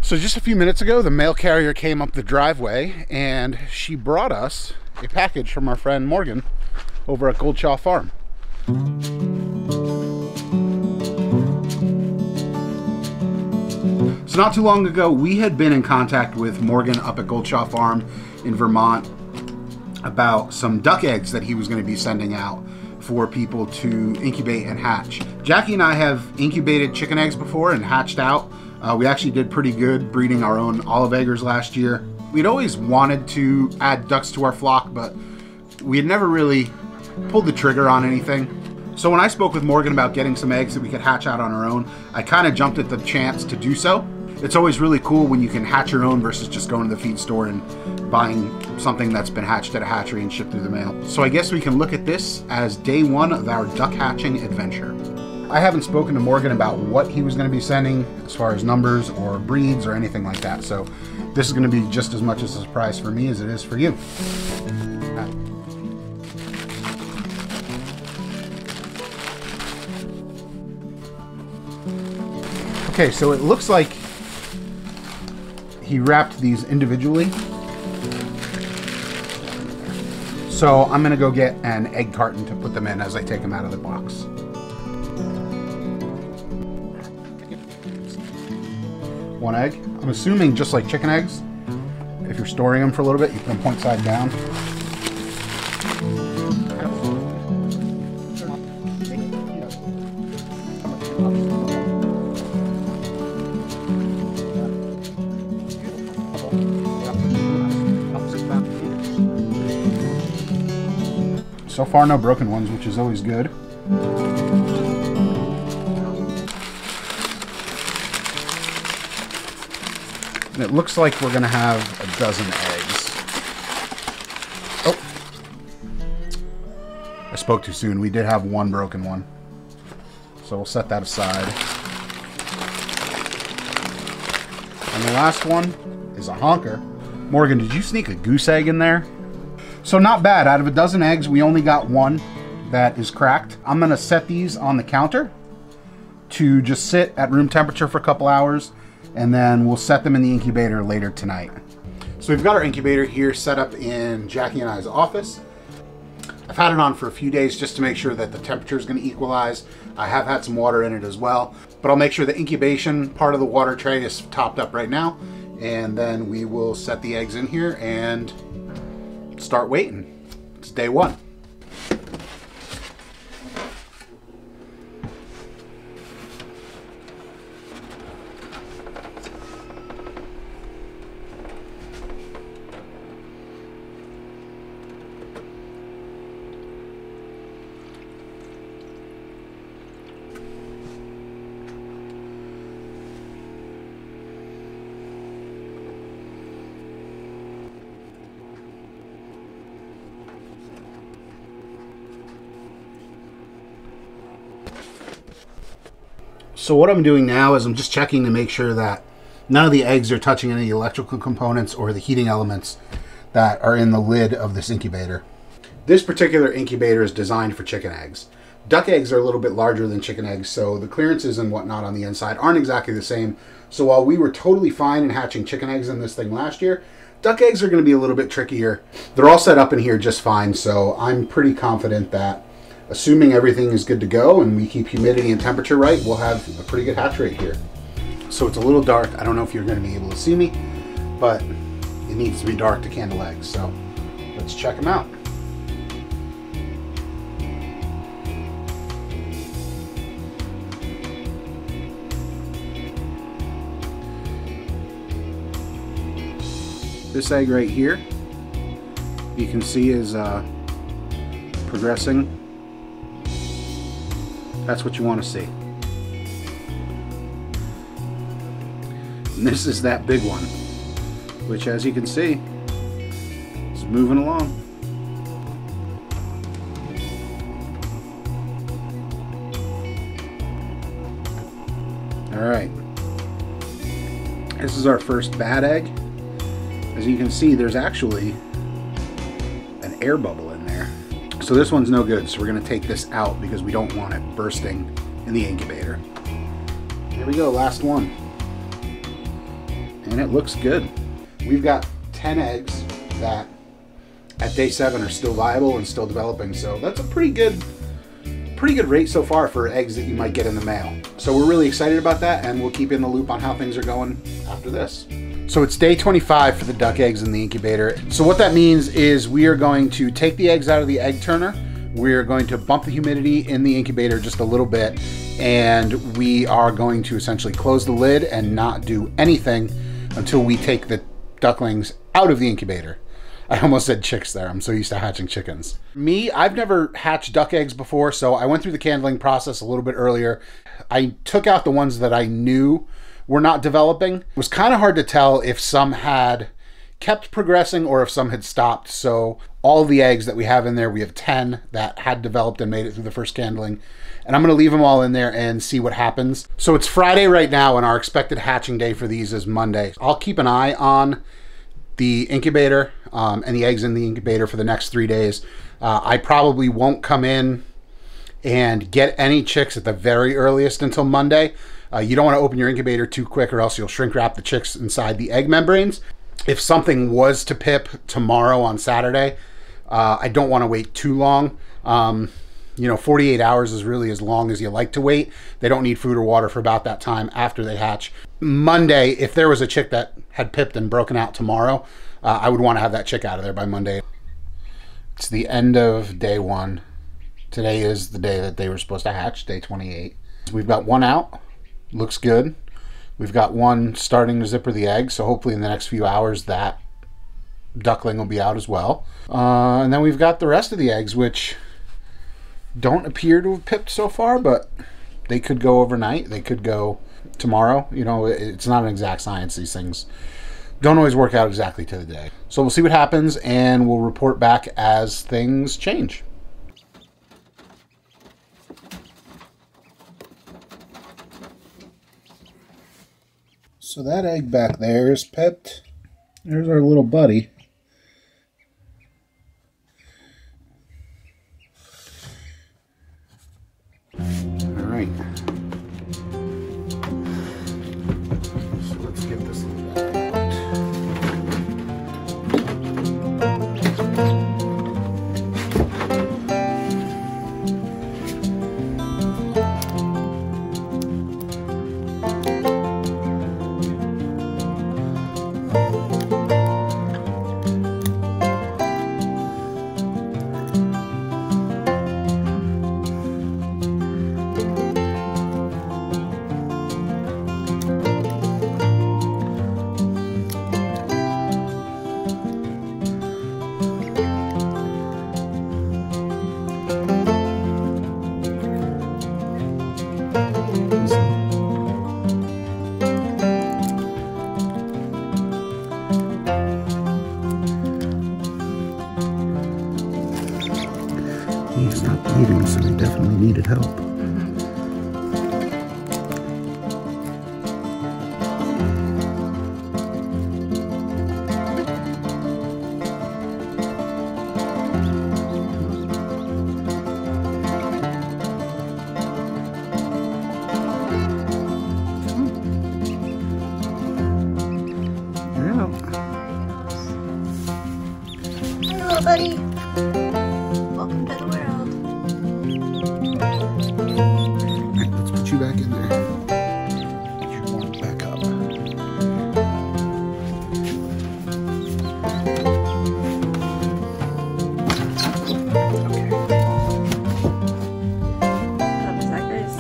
So just a few minutes ago, the mail carrier came up the driveway and she brought us a package from our friend Morgan over at Goldshaw Farm. So not too long ago, we had been in contact with Morgan up at Goldshaw Farm in Vermont about some duck eggs that he was going to be sending out for people to incubate and hatch. Jackie and I have incubated chicken eggs before and hatched out. We actually did pretty good breeding our own olive eggers last year. We'd always wanted to add ducks to our flock, but we had never really pulled the trigger on anything. So when I spoke with Morgan about getting some eggs that we could hatch out on our own, I kind of jumped at the chance to do so. It's always really cool when you can hatch your own versus just going to the feed store and buying something that's been hatched at a hatchery and shipped through the mail. So I guess we can look at this as day one of our duck hatching adventure. I haven't spoken to Morgan about what he was going to be sending as far as numbers or breeds or anything like that. So this is going to be just as much as a surprise for me as it is for you. Okay, so it looks like he wrapped these individually. So I'm gonna go get an egg carton to put them in as I take them out of the box. One egg. I'm assuming just like chicken eggs, if you're storing them for a little bit, you put them point side down. So far, no broken ones, which is always good. And it looks like we're gonna have a dozen eggs. Oh, I spoke too soon. We did have one broken one. So we'll set that aside. And the last one is a honker. Morgan, did you sneak a goose egg in there? So not bad. Out of a dozen eggs, we only got one that is cracked. I'm gonna set these on the counter to just sit at room temperature for a couple hours, and then we'll set them in the incubator later tonight. So we've got our incubator here set up in Jackie and I's office. I've had it on for a few days just to make sure that the temperature is gonna equalize. I have had some water in it as well, but I'll make sure the incubation part of the water tray is topped up right now, and then we will set the eggs in here and start waiting. It's day one. So what I'm doing now is I'm just checking to make sure that none of the eggs are touching any electrical components or the heating elements that are in the lid of this incubator. This particular incubator is designed for chicken eggs. Duck eggs are a little bit larger than chicken eggs, so the clearances and whatnot on the inside aren't exactly the same. So while we were totally fine in hatching chicken eggs in this thing last year, duck eggs are going to be a little bit trickier. They're all set up in here just fine, so I'm pretty confident that assuming everything is good to go and we keep humidity and temperature right, we'll have a pretty good hatch rate here. So it's a little dark. I don't know if you're going to be able to see me, but it needs to be dark to candle eggs. So let's check them out. This egg right here, you can see is progressing. That's what you want to see. And this is that big one, which, as you can see, is moving along. All right. This is our first bad egg. As you can see, there's actually an air bubble in there. So this one's no good, so we're going to take this out because we don't want it bursting in the incubator. Here we go, last one. and it looks good. We've got 10 eggs that at day 7 are still viable and still developing, so that's a pretty good rate so far for eggs that you might get in the mail. So we're really excited about that, and we'll keep you in the loop on how things are going after this. So it's day 25 for the duck eggs in the incubator. So what that means is we are going to take the eggs out of the egg turner. We're going to bump the humidity in the incubator just a little bit, and we are going to essentially close the lid and not do anything until we take the ducklings out of the incubator. I almost said chicks there. I'm so used to hatching chickens. Me, I've never hatched duck eggs before, so I went through the candling process a little bit earlier. I took out the ones that I knew were not developing. It was kind of hard to tell if some had kept progressing or if some had stopped. So all of the eggs that we have in there, we have 10 that had developed and made it through the first candling. And I'm gonna leave them all in there and see what happens. So it's Friday right now, and our expected hatching day for these is Monday. I'll keep an eye on the incubator and the eggs in the incubator for the next 3 days. I probably won't come in and get any chicks at the very earliest until Monday. You don't want to open your incubator too quick, or else you'll shrink wrap the chicks inside the egg membranes. If something was to pip tomorrow on Saturday, I don't want to wait too long. You know, 48 hours is really as long as you like to wait. They don't need food or water for about that time after they hatch. Monday, if there was a chick that had pipped and broken out tomorrow, I would want to have that chick out of there by Monday. It's the end of day 1. Today is the day that they were supposed to hatch, day 28. We've got one out. Looks good. We've got one starting to zipper the egg, so hopefully in the next few hours that duckling will be out as well. And then we've got the rest of the eggs, which don't appear to have pipped so far, but they could go overnight. They could go tomorrow. You know, it's not an exact science. These things don't always work out exactly to the day. So we'll see what happens, and we'll report back as things change. So that egg back there is pipped. There's our little buddy. All right. So let's get this little guy out. He stopped bleeding, so he definitely needed help. Hello, buddy. Welcome to the world. Alright, let's put you back in there. Get your warmth back up. Is that guy's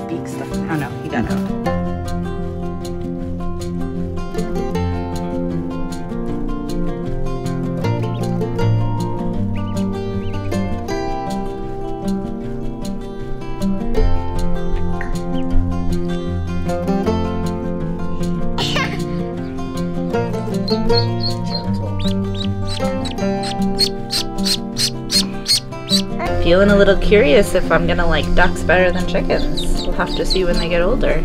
beak stuff? Oh no, he got out. I'm feeling a little curious if I'm gonna like ducks better than chickens. We'll have to see when they get older.